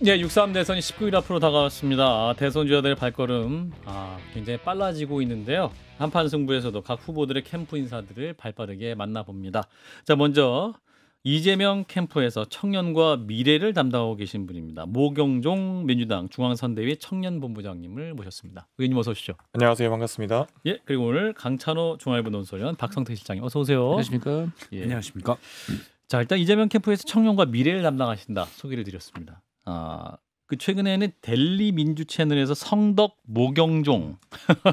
네, 6.3 대선이 19일 앞으로 다가왔습니다. 대선 주자들의 발걸음 굉장히 빨라지고 있는데요. 한판 승부에서도 각 후보들의 캠프 인사들을 발빠르게 만나봅니다. 자, 먼저 이재명 캠프에서 청년과 미래를 담당하고 계신 분입니다. 모경종 민주당 중앙선대위 청년본부장님을 모셨습니다. 의원님 어서 오시죠. 안녕하세요. 반갑습니다. 예, 그리고 오늘 강찬호 중앙일보 논설위원 박성태 실장님 어서 오세요. 안녕하십니까. 예. 안녕하십니까. 자, 일단 이재명 캠프에서 청년과 미래를 담당하신다 소개를 드렸습니다. 그 최근에는 델리 민주 채널에서 성덕 모경종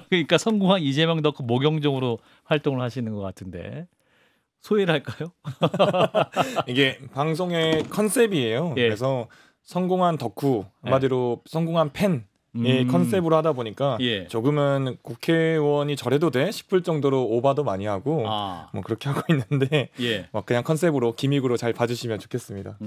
그러니까 성공한 이재명 덕후 모경종으로 활동을 하시는 것 같은데 소개를 할까요? 이게 방송의 컨셉이에요. 예. 그래서 성공한 덕후 한마디로 성공한 팬의 컨셉으로 하다 보니까 예. 조금은 국회의원이 저래도 돼 싶을 정도로 오바도 많이 하고 뭐 그렇게 하고 있는데 예. 그냥 컨셉으로 기믹으로 잘 봐주시면 좋겠습니다.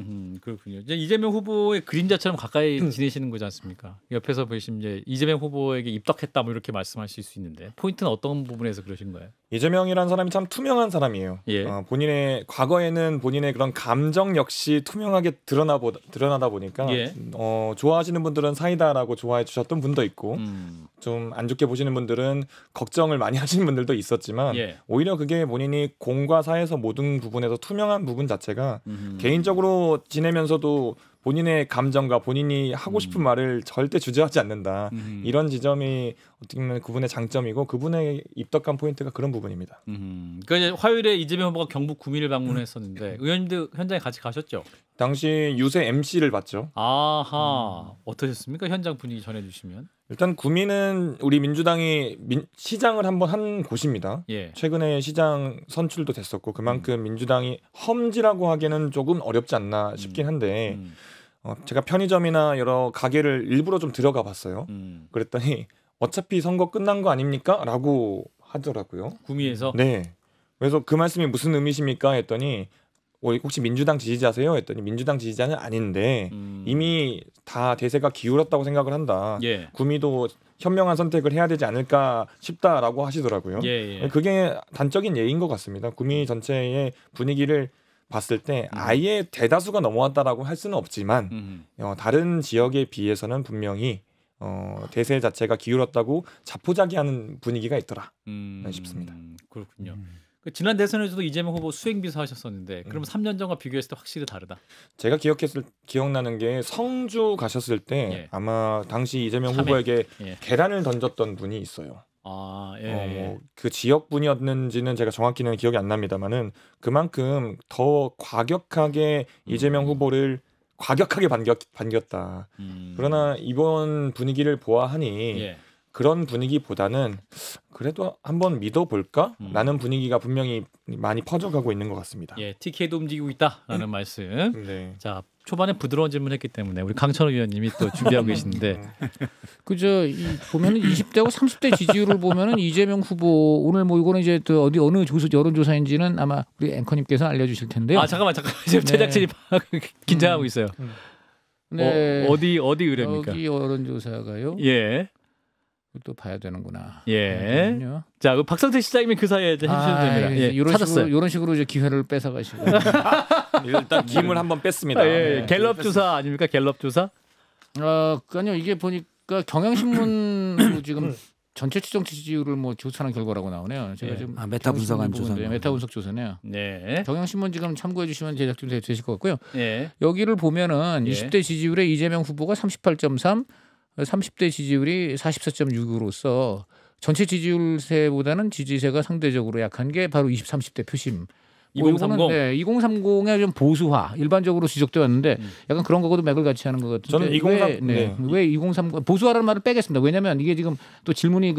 그렇군요. 이제 이재명 후보의 그림자처럼 가까이 지내시는 거지 않습니까? 옆에서 보시면 이제 이재명 후보에게 입덕했다 뭐 이렇게 말씀하실 수 있는데 포인트는 어떤 부분에서 그러신 거예요? 이재명이라는 사람이 참 투명한 사람이에요. 예. 본인의 과거에는 본인의 그런 감정 역시 투명하게 드러나다 보니까 예. 좋아하시는 분들은 사이다라고 좋아해 주셨던 분도 있고 좀 안 좋게 보시는 분들은 걱정을 많이 하시는 분들도 있었지만 예. 오히려 그게 본인이 공과 사에서 모든 부분에서 투명한 부분 자체가 개인적으로 지내면서도 본인의 감정과 본인이 하고 싶은 말을 절대 주저하지 않는다. 이런 지점이 어떻게 보면 그분의 장점이고 그분의 입덕한 포인트가 그런 부분입니다. 그러니까 이제 화요일에 이재명 후보가 경북 구미를 방문했었는데 의원님도 현장에 같이 가셨죠? 당시 유세 MC를 봤죠. 아하 어떠셨습니까? 현장 분위기 전해주시면. 일단 구미는 우리 민주당이 시장을 한번 한 곳입니다. 예. 최근에 시장 선출도 됐었고 그만큼 민주당이 험지라고 하기에는 조금 어렵지 않나 싶긴 한데 제가 편의점이나 여러 가게를 일부러 좀 들어가 봤어요. 그랬더니 어차피 선거 끝난 거 아닙니까? 라고 하더라고요. 구미에서? 네. 그래서 그 말씀이 무슨 의미십니까? 했더니 혹시 민주당 지지자세요? 했더니 민주당 지지자는 아닌데 이미 다 대세가 기울었다고 생각을 한다. 예. 구미도 현명한 선택을 해야 되지 않을까 싶다라고 하시더라고요. 예. 그게 단적인 예인 것 같습니다. 구미 전체의 분위기를 봤을 때 아예 대다수가 넘어왔다라고 할 수는 없지만 다른 지역에 비해서는 분명히 대세 자체가 기울었다고 자포자기하는 분위기가 있더라 싶습니다. 그렇군요. 지난 대선에서도 이재명 후보 수행비서 하셨었는데 그럼 3년 전과 비교했을 때 확실히 다르다. 제가 기억나는 게 성주 가셨을 때 예. 아마 당시 이재명 참외. 후보에게 예. 계란을 던졌던 분이 있어요. 그 지역 분이었는지는 제가 정확히는 기억이 안 납니다만은 그만큼 더 과격하게 이재명 후보를 과격하게 반겼다. 그러나 이번 분위기를 보아하니 예. 그런 분위기보다는 그래도 한번 믿어볼까? 라는 분위기가 분명히 많이 퍼져가고 있는 것 같습니다. 예, TK도 움직이고 있다라는 말씀. 네. 자, 초반에 부드러운 질문했기 때문에 우리 강찬호 위원님이 또 준비하고 계신데 그저 보면은 20대하고 30대 지지율을 보면은 이재명 후보 오늘 뭐 이거는 이제 또 어느 여론조사인지는 아마 우리 앵커님께서 알려주실 텐데요. 잠깐만 지금 제작진이 긴장하고 있어요. 네. 어디 의뢰입니까? 여기 여론조사가요. 예. 또 봐야 되는구나. 예. 자, 박성태 시장님이 그 사이에 해주셔도 됩니다. 예, 이런 식으로 이제 기회를 뺏어가시고. 일단 김을 한번 뺐습니다. 예. 갤럽 조사 아닙니까? 갤럽 조사? 아니요. 이게 보니까 경향신문 지금 전체 추정 지지율을 뭐 조사한 결과라고 나오네요. 제가 지금 메타 분석한 조사. 메타 분석 조사네요. 네. 경향신문 지금 참고해 주시면 제작진 되실 것 같고요. 예. 여기를 보면은 20대 지지율에 이재명 후보가 38.3, 30대 지지율이 44.6으로서 전체 지지율세보다는 지지세가 상대적으로 약한 게 바로 20, 30대 표심. 2030. 2030의 좀 보수화 일반적으로 지적돼 왔는데 약간 그런 거하고도 맥을 같이 하는 것 같은데 저는 2030 왜 2030 보수화라는 말을 빼겠습니다. 왜냐하면 이게 지금 또 질문이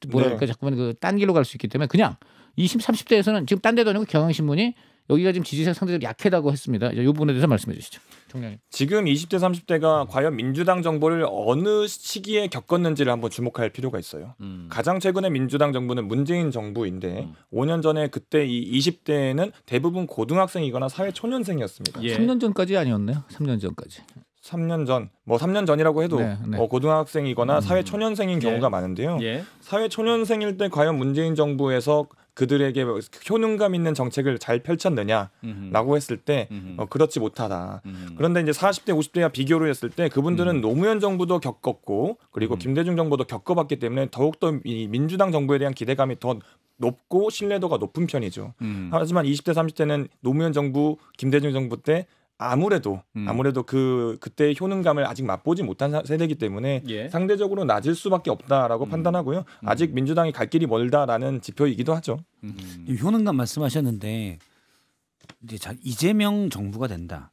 뭐랄까 자꾸만 딴 길로 갈 수 있기 때문에 그냥 20, 30대에서는 지금 딴 데도 아니고 경향신문이 여기가 지금 지지세가 상대적으로 약하다고 했습니다. 이 부분에 대해서 말씀해 주시죠. 총장님. 지금 20대 30대가 과연 민주당 정부를 어느 시기에 겪었는지를 한번 주목할 필요가 있어요. 가장 최근에 민주당 정부는 문재인 정부인데 5년 전에 그때 이 20대는 대부분 고등학생이거나 사회 초년생이었습니다. 예. 3년 전까지 아니었나요? 3년 전까지. 3년 전, 뭐 3년 전이라고 해도 네. 고등학생이거나 사회 초년생인 경우가 많은데요. 예. 사회 초년생일 때 과연 문재인 정부에서 그들에게 효능감 있는 정책을 잘 펼쳤느냐라고 했을 때 그렇지 못하다. 그런데 이제 40대 50대와 비교를 했을 때 그분들은 노무현 정부도 겪었고 그리고 김대중 정부도 겪어봤기 때문에 더욱더 이 민주당 정부에 대한 기대감이 더 높고 신뢰도가 높은 편이죠. 하지만 20대 30대는 노무현 정부, 김대중 정부 때 아무래도 그때의 효능감을 아직 맛보지 못한 세대이기 때문에 예. 상대적으로 낮을 수밖에 없다라고 판단하고요. 아직 민주당이 갈 길이 멀다라는 지표이기도 하죠. 이 효능감 말씀하셨는데 이제 이재명 정부가 된다.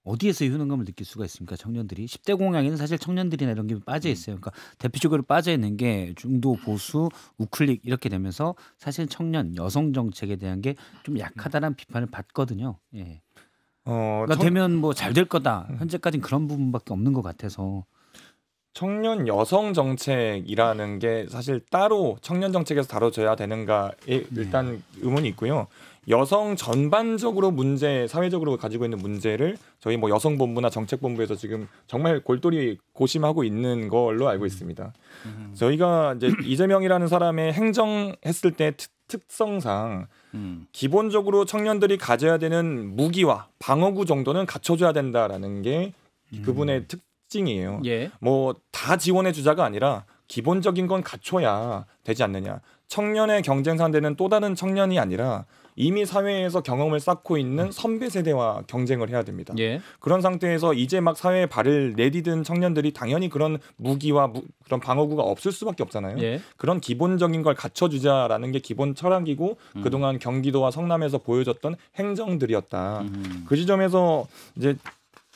어디에서 효능감을 느낄 수가 있습니까? 청년들이 10대 공약에는 사실 청년들이나 이런 게 빠져 있어요. 그러니까 대표적으로 빠져 있는 게 중도 보수 우클릭 이렇게 되면서 사실 청년 여성 정책에 대한 게 좀 약하다는 비판을 받거든요. 예. 그러니까 되면 뭐 잘 될 거다. 현재까지는 그런 부분밖에 없는 것 같아서. 청년 여성 정책이라는 게 사실 따로 청년 정책에서 다뤄져야 되는가에 일단 의문이 있고요. 여성 전반적으로 사회적으로 가지고 있는 문제를 저희 뭐 여성본부나 정책본부에서 지금 정말 골똘히 고심하고 있는 걸로 알고 있습니다. 저희가 이제 이재명이라는 사람의 행정했을 때 특성상 기본적으로 청년들이 가져야 되는 무기와 방어구 정도는 갖춰줘야 된다라는 게 그분의 특징이에요. 예. 뭐 다 지원해 주자가 아니라 기본적인 건 갖춰야 되지 않느냐. 청년의 경쟁 상대는 또 다른 청년이 아니라 이미 사회에서 경험을 쌓고 있는 선배 세대와 경쟁을 해야 됩니다. 예. 그런 상태에서 이제 막 사회에 발을 내디딘 청년들이 당연히 그런 무기와 그런 방어구가 없을 수밖에 없잖아요. 예. 그런 기본적인 걸 갖춰주자라는 게 기본 철학이고 그동안 경기도와 성남에서 보여줬던 행정들이었다. 그 지점에서 이제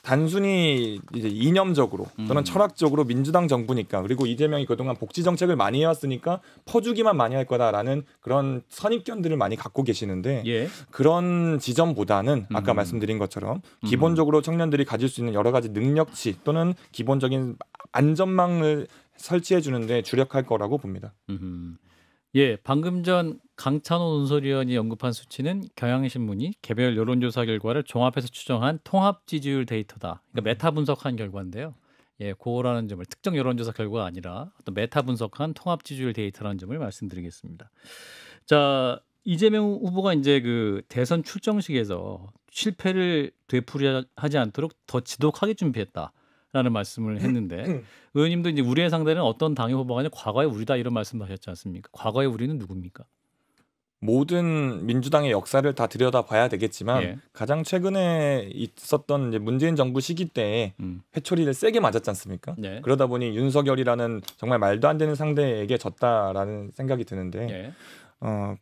단순히 이제 이념적으로 또는 철학적으로 민주당 정부니까 그리고 이재명이 그동안 복지 정책을 많이 해왔으니까 퍼주기만 많이 할 거다라는 그런 선입견들을 많이 갖고 계시는데 예. 그런 지점보다는 아까 말씀드린 것처럼 기본적으로 청년들이 가질 수 있는 여러 가지 능력치 또는 기본적인 안전망을 설치해 주는데 주력할 거라고 봅니다. 예, 방금 전 강찬호 논설위원이 언급한 수치는 경향신문이 개별 여론조사 결과를 종합해서 추정한 통합 지지율 데이터다. 그러니까 메타 분석한 결과인데요. 예, 그거라는 점을 특정 여론조사 결과가 아니라 어떤 메타 분석한 통합 지지율 데이터라는 점을 말씀드리겠습니다. 자, 이재명 후보가 이제 그 대선 출정식에서 실패를 되풀이하지 않도록 더 지독하게 준비했다. 라는 말씀을 했는데 의원님도 이제 우리의 상대는 어떤 당의 후보가 아니라 과거의 우리다 이런 말씀하셨지 않습니까? 과거의 우리는 누굽니까? 모든 민주당의 역사를 다 들여다봐야 되겠지만 예. 가장 최근에 있었던 이제 문재인 정부 시기 때 회초리를 세게 맞았지 않습니까? 네. 그러다 보니 윤석열이라는 정말 말도 안 되는 상대에게 졌다라는 생각이 드는데 예.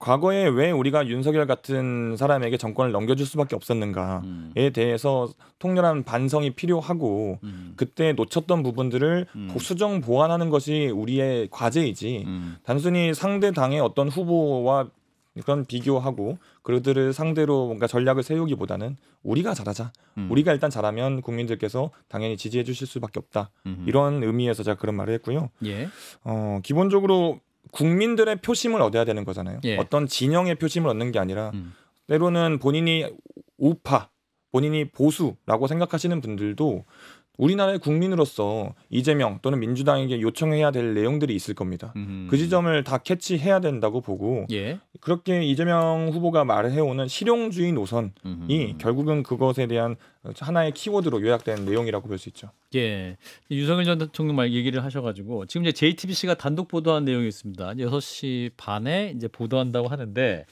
과거에 왜 우리가 윤석열 같은 사람에게 정권을 넘겨줄 수밖에 없었는가에 대해서 통렬한 반성이 필요하고 그때 놓쳤던 부분들을 수정 보완하는 것이 우리의 과제이지 단순히 상대 당의 어떤 후보와 그런 비교하고 그들을 상대로 뭔가 전략을 세우기보다는 우리가 잘하자. 우리가 일단 잘하면 국민들께서 당연히 지지해 주실 수밖에 없다. 이런 의미에서 제가 그런 말을 했고요. 예. 기본적으로 국민들의 표심을 얻어야 되는 거잖아요. 예. 어떤 진영의 표심을 얻는 게 아니라 때로는 본인이 우파, 본인이 보수라고 생각하시는 분들도 우리나라의 국민으로서 이재명 또는 민주당에게 요청해야 될 내용들이 있을 겁니다. 그 지점을 다 캐치해야 된다고 보고 예. 그렇게 이재명 후보가 말해오는 실용주의 노선이 결국은 그것에 대한 하나의 키워드로 요약된 내용이라고 볼 수 있죠. 예. 윤석열 전 대통령 말 얘기를 하셔가지고 지금 이제 JTBC가 단독 보도한 내용이 있습니다. 6시 반에 이제 보도한다고 하는데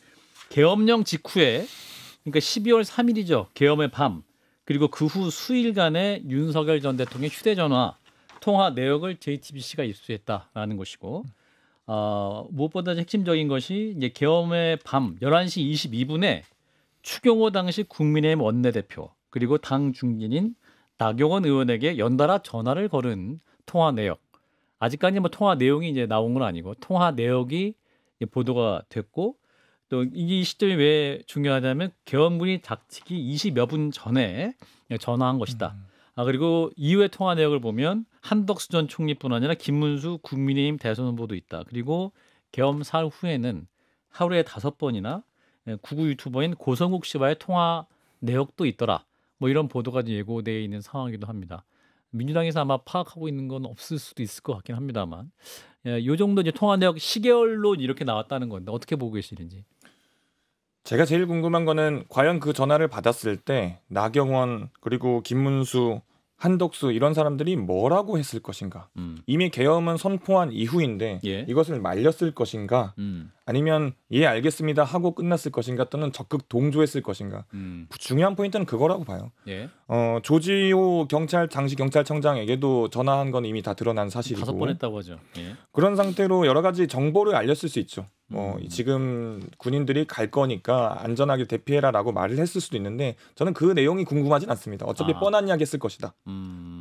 계엄령 직후에 그러니까 12월 3일이죠. 계엄의 밤. 그리고 그 후 수일간의 윤석열 전 대통령의 휴대전화 통화 내역을 JTBC가 입수했다라는 것이고 무엇보다 핵심적인 것이 이제 계엄의 밤 11시 22분에 추경호 당시 국민의힘 원내대표 그리고 당 중진인 나경원 의원에게 연달아 전화를 걸은 통화 내역. 아직까지 뭐 통화 내용이 이제 나온 건 아니고 통화 내역이 보도가 됐고 또 이 시점이 왜 중요하냐면 계엄군이 닥치기 20여 분 전에 전화한 것이다. 그리고 이후의 통화 내역을 보면 한덕수 전 총리뿐 아니라 김문수 국민의힘 대선 후보도 있다. 그리고 계엄 사흘 후에는 하루에 5번이나 구구 유튜버인 고성국 씨와의 통화 내역도 있더라. 뭐 이런 보도가 예고되어 있는 상황이기도 합니다. 민주당에서 아마 파악하고 있는 건 없을 수도 있을 것 같긴 합니다만 이 정도 이제 통화 내역 시계열로 이렇게 나왔다는 건데 어떻게 보고 계시는지. 제가 제일 궁금한 거는 과연 그 전화를 받았을 때 나경원 그리고 김문수, 한덕수 이런 사람들이 뭐라고 했을 것인가. 이미 계엄은 선포한 이후인데 예. 이것을 말렸을 것인가 아니면 예 알겠습니다 하고 끝났을 것인가 또는 적극 동조했을 것인가. 중요한 포인트는 그거라고 봐요. 예. 조지호 당시 경찰청장에게도 전화한 건 이미 다 드러난 사실이고 5번 했다고 하죠. 예. 그런 상태로 여러 가지 정보를 알렸을 수 있죠. 지금 군인들이 갈 거니까 안전하게 대피해라라고 말을 했을 수도 있는데 저는 그 내용이 궁금하진 않습니다. 어차피 뻔한 이야기 했을 것이다.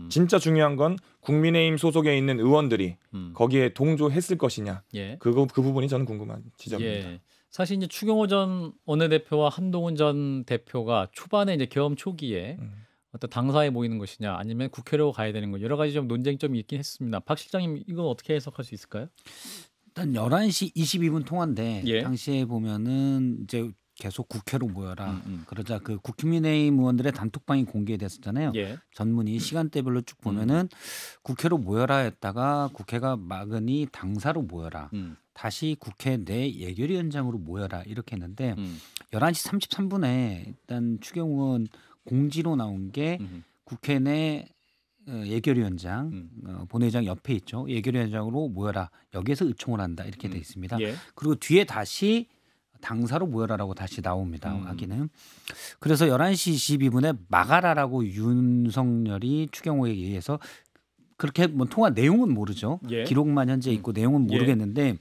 진짜 중요한 건 국민의힘 소속에 있는 의원들이 거기에 동조했을 것이냐. 예. 그 부분이 저는 궁금한 지점입니다. 예. 사실 이제 추경호 전 원내대표와 한동훈 전 대표가 초반에 이제 계엄 초기에 어떤 당사에 모이는 것이냐 아니면 국회로 가야 되는 것 여러 가지 좀 논쟁점이 있긴 했습니다. 박 실장님 이거 어떻게 해석할 수 있을까요? 일단 11시 22분 통화인데 예. 당시에 보면은 이제 계속 국회로 모여라. 그러자 그 국민의힘 의원들의 단톡방이 공개됐었잖아요. 예. 전문이 시간대별로 쭉 보면은 국회로 모여라 했다가 국회가 막으니 당사로 모여라. 다시 국회 내 예결위원장으로 모여라 이렇게 했는데 11시 33분에 일단 추경호 의원 공지로 나온 게 국회 내 예결위원장 본회의장 옆에 있죠. 예결위원장으로 모여라. 여기에서 의총을 한다. 이렇게 돼 있습니다. 예. 그리고 뒤에 다시 당사로 모여라라고 다시 나옵니다. 하기는. 그래서 11시 22분에 막아라라고 윤석열이 추경호에 의해서 그렇게 뭐 통화 내용은 모르죠. 예. 기록만 현재 있고 내용은 모르겠는데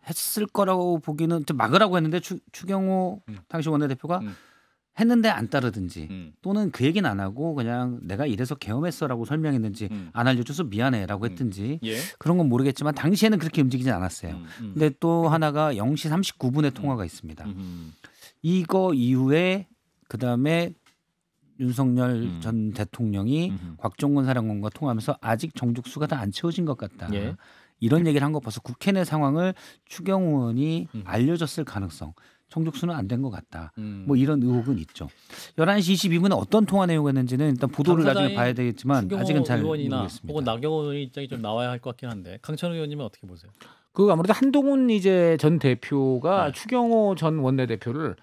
했을 거라고 보기는 좀 막으라고 했는데 추경호 당시 원내대표가 했는데 안 따르든지 또는 그 얘기는 안 하고 그냥 내가 이래서 계엄했어라고 설명했는지 안 알려줘서 미안해라고 했든지 예. 그런 건 모르겠지만 당시에는 그렇게 움직이지 않았어요. 근데 또 하나가 0시 39분에 통화가 있습니다. 이거 이후에 그다음에 윤석열 전 대통령이 곽종근 사령관과 통화하면서 아직 정족수가 다 안 채워진 것 같다. 예. 이런 얘기를 한 거 봐서 국회 내 상황을 추경호 의원이 알려줬을 가능성. 정족수는 안 된 것 같다. 뭐 이런 의혹은 있죠. 11시 22분에 어떤 통화 내용이었는지는 일단 보도를 나중에 봐야 되겠지만 아직은 잘 의원이나 모르겠습니다. 혹은 나경원 의원 입장이 좀 나와야 할 것 같긴 한데 강찬호 의원님은 어떻게 보세요? 그 아무래도 한동훈 이제 전 대표가 추경호 전 원내대표를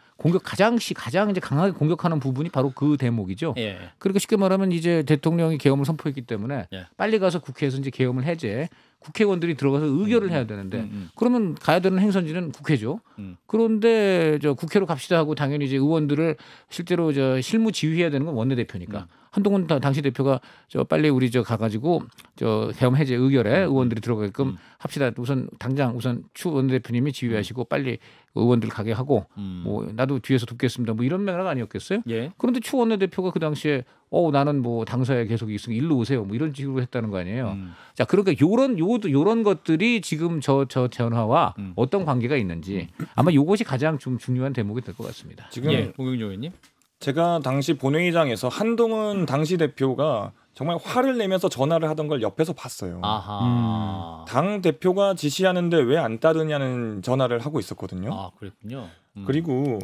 가장 이제 강하게 공격하는 부분이 바로 그 대목이죠. 예. 그러니까 쉽게 말하면 이제 대통령이 계엄을 선포했기 때문에 예. 빨리 가서 국회에서 이제 계엄을 해제, 국회의원들이 들어가서 의결을 해야 되는데 그러면 가야 되는 행선지는 국회죠. 그런데 저 국회로 갑시다 하고 당연히 이제 의원들을 실제로 저 실무 지휘해야 되는 건 원내대표니까 한동훈 당시 대표가 저 빨리 우리 저 가가지고 저 계엄 해제 의결에 의원들이 들어가게끔 합시다. 당장 추 원내대표님이 지휘하시고 빨리 의원들 가게 하고 뭐 나도 뒤에서 돕겠습니다. 뭐 이런 맥락 아니었겠어요? 예. 그런데 추 원내대표가 그 당시에 나는 뭐 당사에 계속 있으니 일로 오세요. 뭐 이런 식으로 했다는 거 아니에요. 자, 그러니까 요런 것들이 지금 저 전화와 어떤 관계가 있는지 아마 요것이 가장 좀 중요한 대목이 될 것 같습니다. 지금 홍영조 의원님. 제가 당시 본회의장에서 한동훈 당시 대표가 정말 화를 내면서 전화를 하던 걸 옆에서 봤어요. 아하. 당 대표가 지시하는데 왜 안 따르냐는 전화를 하고 있었거든요. 아, 그랬군요. 그리고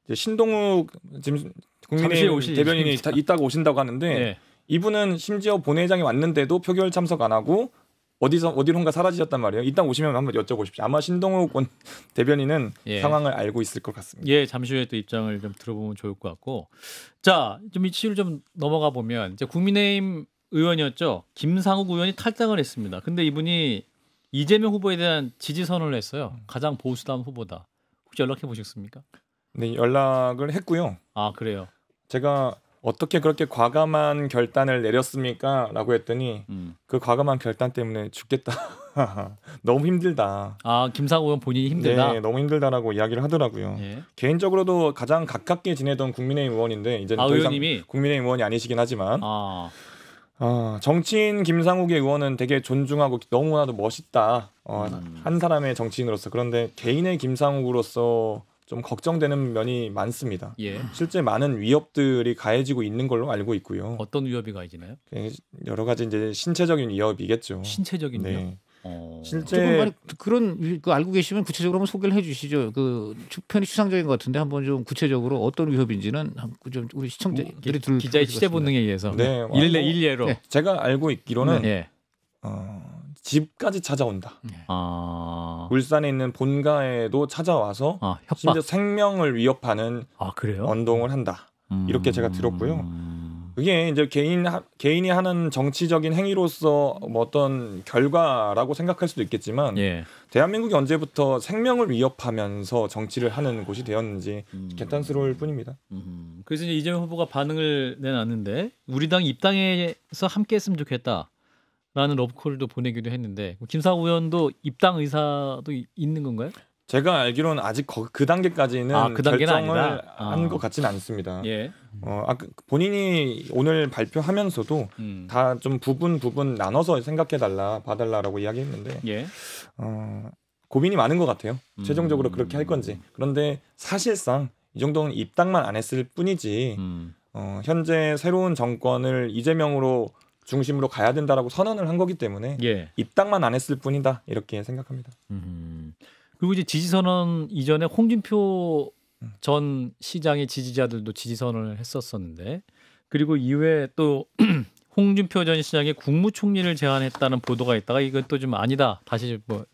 이제 신동욱 지금 국민의힘 대변인이 이따가 오신다고 하는데 네. 이분은 심지어 본회의장에 왔는데도 표결 참석 안 하고 어디론가 사라지셨단 말이에요. 이따 오시면 한번 여쭤보십시오. 아마 신동욱 대변인은 상황을 알고 있을 것 같습니다. 예, 잠시 후에 또 입장을 좀 들어보면 좋을 것 같고, 자, 좀 이치를 좀 넘어가 보면 이제 국민의힘 의원이었죠. 김상욱 의원이 탈당을 했습니다. 근데 이분이 이재명 후보에 대한 지지 선언을 했어요. 가장 보수당 후보다. 혹시 연락해 보셨습니까? 네, 연락을 했고요. 아, 그래요. 제가 어떻게 그렇게 과감한 결단을 내렸습니까? 라고 했더니 그 과감한 결단 때문에 죽겠다. 너무 힘들다. 아, 김상욱 의원 본인이 힘들다? 네, 너무 힘들다라고 이야기를 하더라고요. 예. 개인적으로도 가장 가깝게 지내던 국민의힘 의원인데 이제는 더 이상 의원님이? 국민의힘 의원이 아니시긴 하지만 정치인 김상욱의 의원은 되게 존중하고 너무나도 멋있다. 한 사람의 정치인으로서. 그런데 개인의 김상욱으로서 좀 걱정되는 면이 많습니다. 예. 실제 많은 위협들이 가해지고 있는 걸로 알고 있고요. 어떤 위협이 가해지나요? 여러 가지 이제 신체적인 위협이겠죠. 신체적인 위협. 네. 실제 그런 그 알고 계시면 구체적으로 한번 소개를 해주시죠. 그 편이 추상적인 것 같은데 한번 좀 구체적으로 어떤 위협인지는 좀 우리 시청자들이 들을 기자의 취재 본능에 의해서 네, 일례로 제가 알고 있기로는 집까지 찾아온다. 아, 울산에 있는 본가에도 찾아와서 협박. 심지어 생명을 위협하는 그래요? 언동을 한다. 이렇게 제가 들었고요. 그게 이제 개인이 하는 정치적인 행위로서 뭐 어떤 결과라고 생각할 수도 있겠지만 예. 대한민국이 언제부터 생명을 위협하면서 정치를 하는 곳이 되었는지 개탄스러울 뿐입니다. 그래서 이제 이재명 후보가 반응을 내놨는데 우리 당 입당해서 함께했으면 좋겠다라는 러브콜도 보내기도 했는데 김상우 의원도 입당 의사도 있는 건가요? 제가 알기로는 아직 그 단계까지는 그 단계는 결정을 아니다. 한 것 같지는 않습니다. 예. 본인이 오늘 발표하면서도 다 좀 부분 나눠서 봐달라라고 이야기했는데 예. 고민이 많은 것 같아요. 최종적으로 그렇게 할 건지. 그런데 사실상 이 정도는 입당만 안 했을 뿐이지 현재 새로운 정권을 이재명으로 중심으로 가야 된다라고 선언을 한 거기 때문에 예. 입당만 안 했을 뿐이다 이렇게 생각합니다. 그리고 이제 지지선언 이전에 홍준표 전 시장의 지지자들도 지지선언을 했었었는데 그리고 이후에 또 홍준표 전 시장의 국무총리를 제안했다는 보도가 있다가 이건 또 좀 아니다 다시 뭐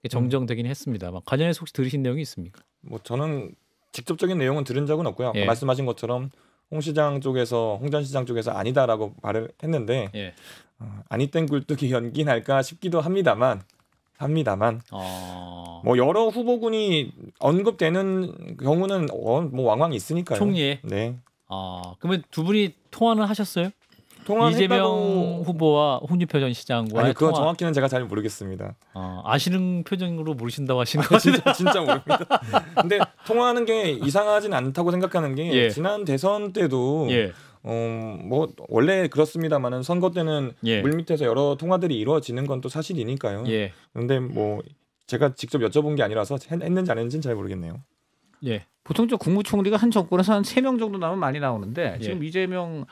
정정되긴 했습니다. 관련해서 혹시 들으신 내용이 있습니까? 뭐 저는 직접적인 내용은 들은 적은 없고요. 예. 말씀하신 것처럼 홍 전 시장 쪽에서 아니다라고 말을 했는데 예. 아니 땐 굴뚝이 연기 날까 싶기도 합니다만 뭐 여러 후보군이 언급되는 경우는 뭐 왕왕 있으니까요. 총리에. 네. 그러면 두 분이 통화는 하셨어요? 통화는 이재명 했다고... 후보와 홍준표 전 시장과 아니 그거 정확히는 제가 잘 모르겠습니다. 아시는 표정으로 모르신다고 하시는 거 진짜 모릅니다. 근데 통화하는 게 이상하진 않다고 생각하는 게 예. 지난 대선 때도 예. 뭐 원래 그렇습니다만은 선거 때는 예. 물밑에서 여러 통화들이 이루어지는 건 또 사실이니까요. 예. 그런데 뭐 제가 직접 여쭤본 게 아니라서 했는지 안 했는지는 잘 모르겠네요. 예. 보통 저 국무총리가 한 정권에서 한 3명 정도 나오면 많이 나오는데 예. 지금 이재명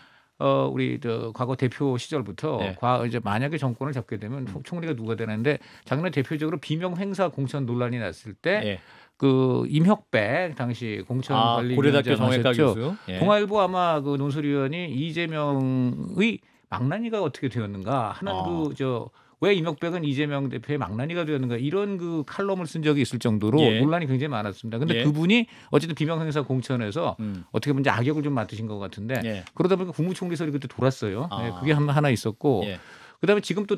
우리 과거 대표 시절부터 예. 이제 만약에 정권을 잡게 되면 총리가 누가 되는데 작년에 대표적으로 비명 행사 공천 논란이 났을 때 예. 그 임혁백 당시 공천관리위원장 고려대학교 정외과 하셨죠. 교수. 예. 동아일보 아마 그 논설위원이 이재명의 망나니가 어떻게 되었는가 하는 왜 임혁백은 이재명 대표의 망나니가 되었는가 이런 그 칼럼을 쓴 적이 있을 정도로 예. 논란이 굉장히 많았습니다. 근데 예. 그분이 어쨌든 비명 행사 공천에서 어떻게 보면 이제 악역을 좀 맡으신 것 같은데 예. 그러다 보니까 국무총리설이 그때 돌았어요. 네, 그게 하나 있었고 예. 그다음에 지금 또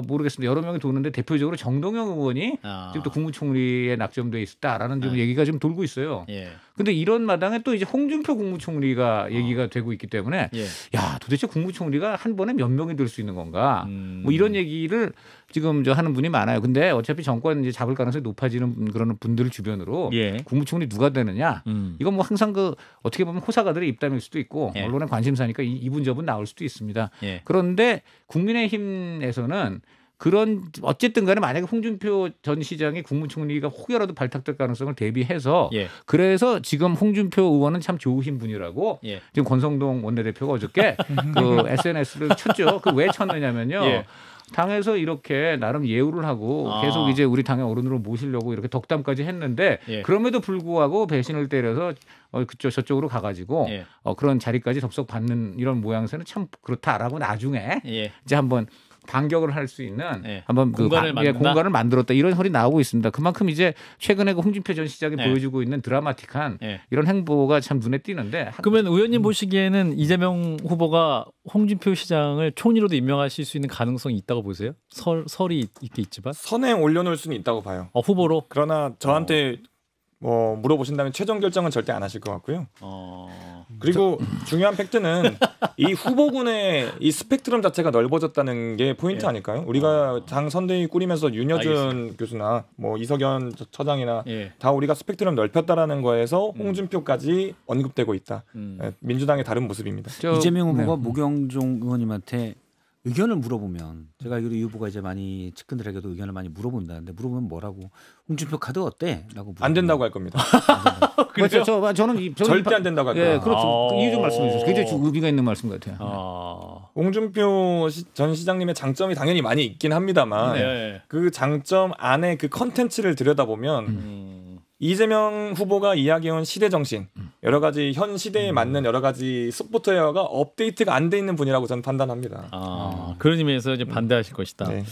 모르겠습니다. 여러 명이 도는데 대표적으로 정동영 의원이 지금 또 국무총리에 낙점돼 있었다라는 좀 얘기가 좀 돌고 있어요. 예. 근데 이런 마당에 또 이제 홍준표 국무총리가 얘기가 되고 있기 때문에 예. 야 도대체 국무총리가 한 번에 몇 명이 될 수 있는 건가? 뭐 이런 얘기를 지금 하는 분이 많아요. 근데 어차피 정권 이제 잡을 가능성이 높아지는 그런 분들 주변으로 예. 국무총리 누가 되느냐? 이건 뭐 항상 어떻게 보면 호사가들의 입담일 수도 있고 예. 언론의 관심사니까 이분 저분 나올 수도 있습니다. 예. 그런데 국민의힘에서는 그런 어쨌든 간에 만약에 홍준표 전 시장이 국무총리가 혹여라도 발탁될 가능성을 대비해서 예. 그래서 지금 홍준표 의원은 참 좋으신 분이라고 예. 지금 권성동 원내대표가 어저께 그 SNS를 쳤죠. 그 왜 쳤느냐면요. 예. 당에서 이렇게 나름 예우를 하고 계속 이제 우리 당의 어른으로 모시려고 이렇게 덕담까지 했는데 예. 그럼에도 불구하고 배신을 때려서 저쪽으로 가가지고 예. 그런 자리까지 접속 받는 이런 모양새는 참 그렇다라고 나중에 예. 이제 한번 반격을 할 수 있는 예. 한번 공간을 만들었다 이런 소리 나오고 있습니다. 그만큼 이제 최근에 그 홍준표 전 시장이 예. 보여주고 있는 드라마틱한 예. 이런 행보가 참 눈에 띄는데 그러면 의원님 보시기에는 이재명 후보가 홍준표 시장을 총리로도 임명하실 수 있는 가능성이 있다고 보세요? 설이 있겠지만 선에 올려놓을 수는 있다고 봐요. 후보로. 그러나 저한테 뭐 물어보신다면 최종 결정은 절대 안 하실 것 같고요. 그리고 중요한 팩트는 이 후보군의 이 스펙트럼 자체가 넓어졌다는 게 포인트 예. 아닐까요? 우리가 당 선대위 꾸리면서 윤여준 알겠습니다. 교수나 뭐 이석연 처장이나 예. 다 우리가 스펙트럼 넓혔다라는 거에서 홍준표까지 언급되고 있다. 민주당의 다른 모습입니다. 이재명 후보가 네. 모경종 의원님한테 의견을 물어보면 제가 알기로 이 후보가 이제 많이 측근들에게도 의견을 많이 물어본다는데 물어보면 뭐라고 홍준표 카드 어때? 라고 물어보면 안 된다고 할 겁니다. 저는 절대 안 된다고 할 거예요. 예, 그렇죠. 이유 좀 말씀해 주세요. 굉장히 의미가 있는 말씀 같아요. 홍준표 전 시장님의 장점이 당연히 많이 있긴 합니다만 네. 그 장점 안에 그 컨텐츠를 들여다보면 이재명 후보가 이야기해온 시대 정신, 여러 가지 현 시대에 맞는 여러 가지 소프트웨어가 업데이트가 안 돼 있는 분이라고 저는 판단합니다. 그런 의미에서 이제 반대하실 것이다. 네.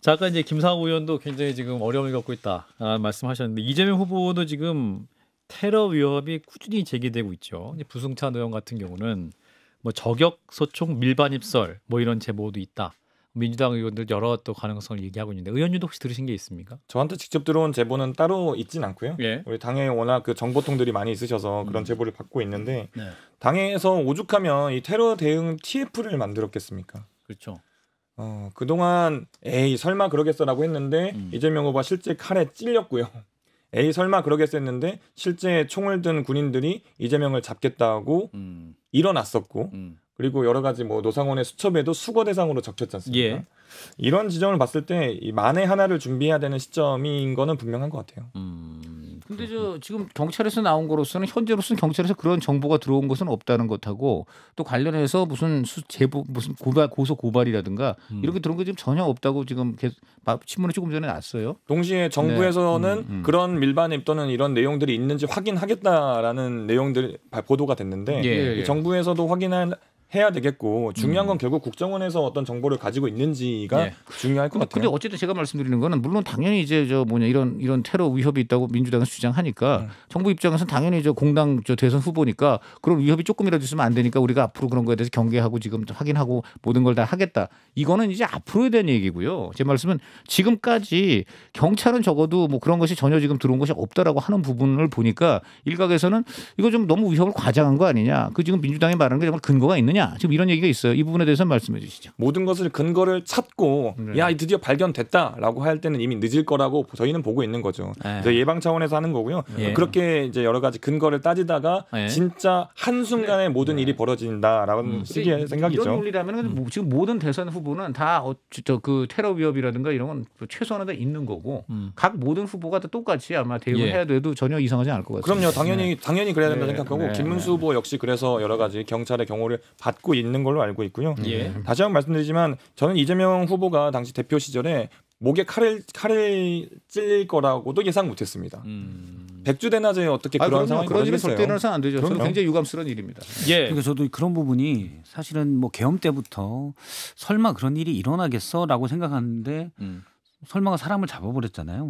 자, 아까 이제 김상우 의원도 굉장히 지금 어려움을 겪고 있다 말씀하셨는데 이재명 후보도 지금 테러 위협이 꾸준히 제기되고 있죠. 이제 부승찬 의원 같은 경우는 뭐 저격 소총 밀반 입설 뭐 이런 제보도 있다. 민주당 의원들 여러 또 가능성을 얘기하고 있는데 의원님도 혹시 들으신 게 있습니까? 저한테 직접 들어온 제보는 따로 있진 않고요. 예. 우리 당에 워낙 그 정보통들이 많이 있으셔서 그런 제보를 받고 있는데 네. 당에서 오죽하면 이 테러 대응 TF를 만들었겠습니까? 그렇죠. 그동안 에이 설마 그러겠어라고 했는데 이재명 후보가 실제 칼에 찔렸고요. 에이 설마 그러겠어 했는데 실제 총을 든 군인들이 이재명을 잡겠다고 일어났었고 그리고 여러 가지 뭐 노상원의 수첩에도 수거 대상으로 적혔지 않습니까? 예. 이런 지점을 봤을 때 이 만에 하나를 준비해야 되는 시점인 거는 분명한 것 같아요. 근데 저 지금 경찰에서 나온 거로서는 현재로서는 경찰에서 그런 정보가 들어온 것은 없다는 것하고 또 관련해서 무슨 제보 무슨 고소 고발이라든가 이렇게 들어온 게 지금 전혀 없다고 지금 계속 신문에 조금 전에 났어요. 동시에 정부에서는 그런 밀반 입도는 이런 내용들이 있는지 확인하겠다라는 내용들이 보도가 됐는데 예. 이 정부에서도 해야 되겠고 중요한 건 결국 국정원에서 어떤 정보를 가지고 있는지가 예. 중요할 것 같아요. 근데 어쨌든 제가 말씀드리는 거는 물론 당연히 이제 이런 테러 위협이 있다고 민주당에서 주장하니까 정부 입장에서는 당연히 공당 대선 후보니까 그런 위협이 조금이라도 있으면 안 되니까 우리가 앞으로 그런 거에 대해서 경계하고 지금 확인하고 모든 걸 다 하겠다. 이거는 이제 앞으로에 대한 얘기고요. 제 말씀은 지금까지 경찰은 적어도 뭐 그런 것이 전혀 지금 들어온 것이 없다라고 하는 부분을 보니까 일각에서는 이거 좀 너무 위협을 과장한 거 아니냐. 그 지금 민주당이 말하는 게 정말 근거가 있느냐. 지금 이런 얘기가 있어요. 이 부분에 대해서 말씀해 주시죠. 모든 것을 근거를 찾고 야 드디어 발견됐다라고 할 때는 이미 늦을 거라고 저희는 보고 있는 거죠. 예방 차원에서 하는 거고요. 예. 그렇게 이제 여러 가지 근거를 따지다가 예. 진짜 한 순간에 모든 일이 벌어진다라는 식의 생각이죠. 이런 논리라면 지금 모든 대선 후보는 다 그 테러 위협이라든가 이런 건 최소한은 다 있는 거고 각 모든 후보가 다 똑같이 아마 대응을 예. 해야 돼도 전혀 이상하지 않을 것 같습니다. 그럼요. 당연히 그래야 된다 네. 생각하고 네. 김문수 후보 역시 그래서 여러 가지 경찰의 경호를 받고 있는 걸로 알고 있고요. 예. 다시 한번 말씀드리지만 저는 이재명 후보가 당시 대표 시절에 목에 칼을 찔릴 거라고도 예상 못했습니다. 백주대낮에 어떻게 그런 상황이 그런 일이 벌어지겠어요? 절대 일어나서는 안 되죠. 저는 그럼요. 굉장히 유감스러운 일입니다. 예. 그러니까 저도 그런 부분이 사실은 뭐 계엄 때부터 설마 그런 일이 일어나겠어라고 생각하는데 설마가 사람을 잡아버렸잖아요.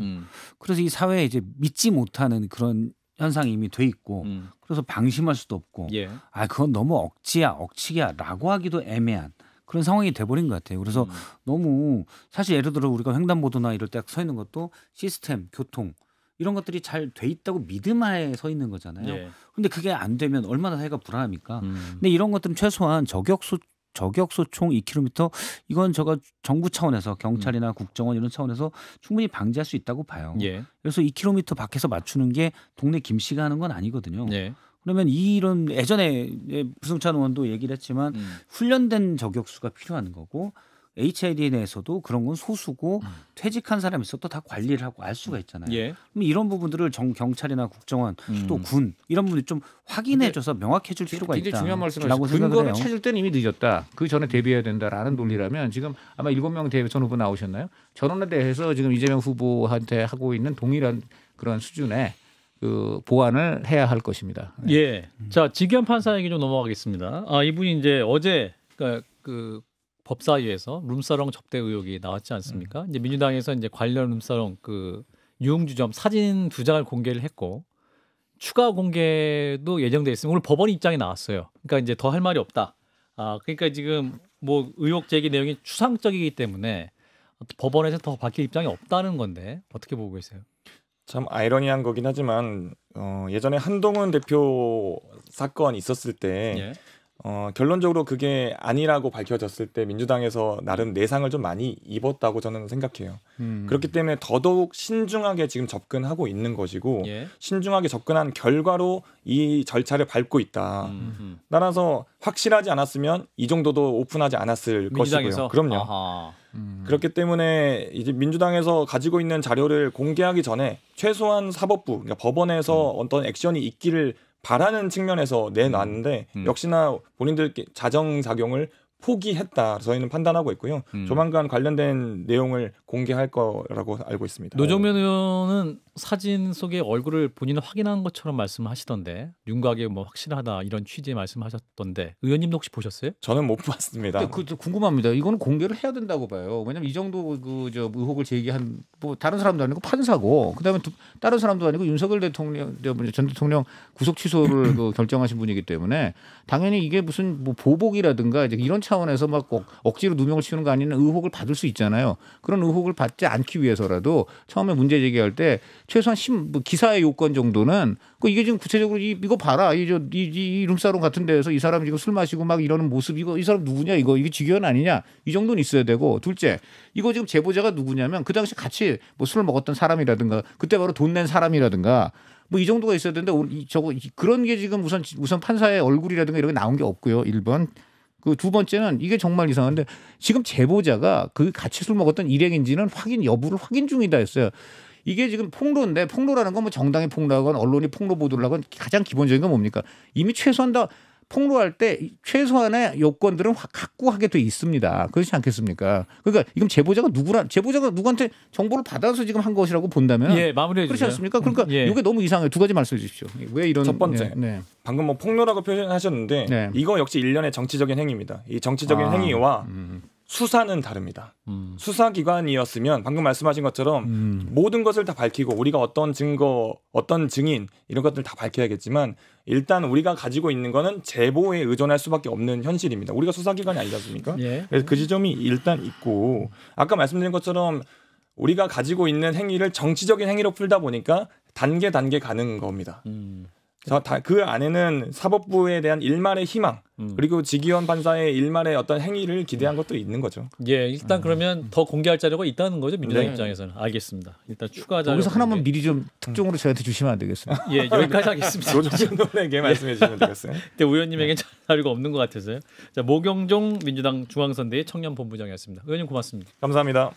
그래서 이 사회에 이제 믿지 못하는 그런 현상이 이미 돼 있고 그래서 방심할 수도 없고 예. 그건 너무 억지야라고 하기도 애매한 그런 상황이 돼버린 것 같아요. 그래서 너무 사실 예를 들어 우리가 횡단보도나 이럴 때 서 있는 것도 시스템, 교통 이런 것들이 잘 돼 있다고 믿음하에 서 있는 거잖아요. 예. 근데 그게 안 되면 얼마나 사회가 불안합니까? 근데 이런 것들은 최소한 저격소총 2km 이건 제가 정부 차원에서 경찰이나 국정원 이런 차원에서 충분히 방지할 수 있다고 봐요. 예. 그래서 2km 밖에서 맞추는 게 동네 김씨가 하는 건 아니거든요. 예. 그러면 이런 예전에 부승찬 의원도 얘기를 했지만 훈련된 저격수가 필요한 거고 HID 내에서도 그런 건 소수고 퇴직한 사람이 있어도 다 관리를 하고 알 수가 있잖아요. 예. 그럼 이런 부분들을 경찰이나 국정원 또 군 이런 분들이 좀 확인해줘서 명확해질 필요가 있다. 굉장히 중요한 말씀을 라고 하셨어요. 생각을 근거를 해요. 찾을 때는 이미 늦었다. 그 전에 대비해야 된다라는 논리라면 지금 아마 7명 대선 후보 나오셨나요? 전원에 대해서 지금 이재명 후보한테 하고 있는 동일한 그런 수준의 그 보완을 해야 할 것입니다. 예. 자, 지기현 판사 얘기 좀 넘어가겠습니다. 이분이 이제 어제 그 법사위에서 룸사롱 접대 의혹이 나왔지 않습니까? 이제 민주당에서 이제 관련 룸사롱 그 유흥주점 사진 2장을 공개를 했고 추가 공개도 예정돼 있으면 오늘 법원 입장이 나왔어요. 그러니까 이제 더 할 말이 없다. 그러니까 지금 뭐 의혹 제기 내용이 추상적이기 때문에 법원에서 더 바뀔 입장이 없다는 건데 어떻게 보고 계세요? 참 아이러니한 거긴 하지만 예전에 한동훈 대표 사건 있었을 때 예. 결론적으로 그게 아니라고 밝혀졌을 때 민주당에서 나름 내상을 좀 많이 입었다고 저는 생각해요. 그렇기 때문에 더더욱 신중하게 지금 접근하고 있는 것이고 예. 신중하게 접근한 결과로 이 절차를 밟고 있다. 따라서 확실하지 않았으면 이 정도도 오픈하지 않았을 민주당에서? 것이고요. 그럼요. 아하. 그렇기 때문에 이제 민주당에서 가지고 있는 자료를 공개하기 전에 최소한 사법부, 그러니까 법원에서 어떤 액션이 있기를 바라는 측면에서 내놨는데 역시나 본인들 자정작용을 포기했다 저희는 판단하고 있고요. 조만간 관련된 내용을 공개할 거라고 알고 있습니다. 노정면 의원은 사진 속에 얼굴을 본인은 확인한 것처럼 말씀하시던데 윤곽이 뭐 확실하다 이런 취지의 말씀하셨던데 의원님도 혹시 보셨어요? 저는 못 봤습니다. 그 궁금합니다. 이거는 공개를 해야 된다고 봐요. 왜냐면 이 정도 저 의혹을 제기한 뭐 다른 사람도 아니고 판사고 그다음에 다른 사람도 아니고 윤석열 대통령 전 대통령 구속 취소를 그 결정하신 분이기 때문에 당연히 이게 무슨 뭐 보복이라든가 이제 이런 차원에서 막 꼭 억지로 누명을 씌우는 거 아닌 의혹을 받을 수 있잖아요. 그런 의혹을 받지 않기 위해서라도 처음에 문제 제기할 때 최소한 뭐 기사의 요건 정도는 이게 지금 구체적으로 이거 봐라 이 룸사롱 같은 데에서 이 사람 지금 술 마시고 막 이러는 모습 이 사람 누구냐 이게 직원 아니냐 이 정도는 있어야 되고 둘째 이거 지금 제보자가 누구냐면 그 당시 같이 뭐 술을 먹었던 사람이라든가 그때 바로 돈 낸 사람이라든가 뭐 이 정도가 있어야 되는데 그런 게 지금 우선 판사의 얼굴이라든가 이런 게 나온 게 없고요. 1번. 그 두 번째는 이게 정말 이상한데 지금 제보자가 그 같이 술 먹었던 일행인지는 여부를 확인 중이다 했어요. 이게 지금 폭로인데 폭로라는 건 뭐 정당이 폭로하건 언론이 폭로 보도를 하건 가장 기본적인 건 뭡니까? 이미 최소한 다 폭로할 때 최소한의 요건들은 갖고 하게 돼 있습니다. 그렇지 않겠습니까? 그러니까 이건 제보자가 누구한테 정보를 받아서 지금 한 것이라고 본다면 마무리해 그렇지 주세요. 않습니까? 그러니까 이게 너무 이상해요. 두 가지 말씀해 주십시오. 왜 이런 첫 번째. 방금 뭐 폭로라고 표현하셨는데 이거 역시 일련의 정치적인 행위입니다. 이 정치적인 행위와 수사는 다릅니다. 수사기관이었으면 방금 말씀하신 것처럼 모든 것을 다 밝히고 우리가 어떤 증거, 어떤 증인 이런 것들 다 밝혀야겠지만 일단 우리가 가지고 있는 거는 제보에 의존할 수밖에 없는 현실입니다. 우리가 수사기관이 아니지 않습니까? 그래서 그 지점이 일단 있고 아까 말씀드린 것처럼 우리가 가지고 있는 행위를 정치적인 행위로 풀다 보니까 단계 가는 겁니다. 그 안에는 사법부에 대한 일말의 희망 그리고 지기현 판사의 일말의 어떤 행위를 기대한 것도 있는 거죠. 일단 그러면 더 공개할 자료가 있다는 거죠 민주당 입장에서는. 알겠습니다. 일단 추가 자료 여기서 하나만 미리 좀 특종으로 저한테 주시면 안 되겠습니까? 여기까지 하겠습니다. 노정면에게 말씀해 주시면 되겠어요. 근데 의원님에게 자료가 없는 것 같아서요. 자, 모경종 민주당 중앙선대위 청년본부장이었습니다. 의원님 고맙습니다. 감사합니다.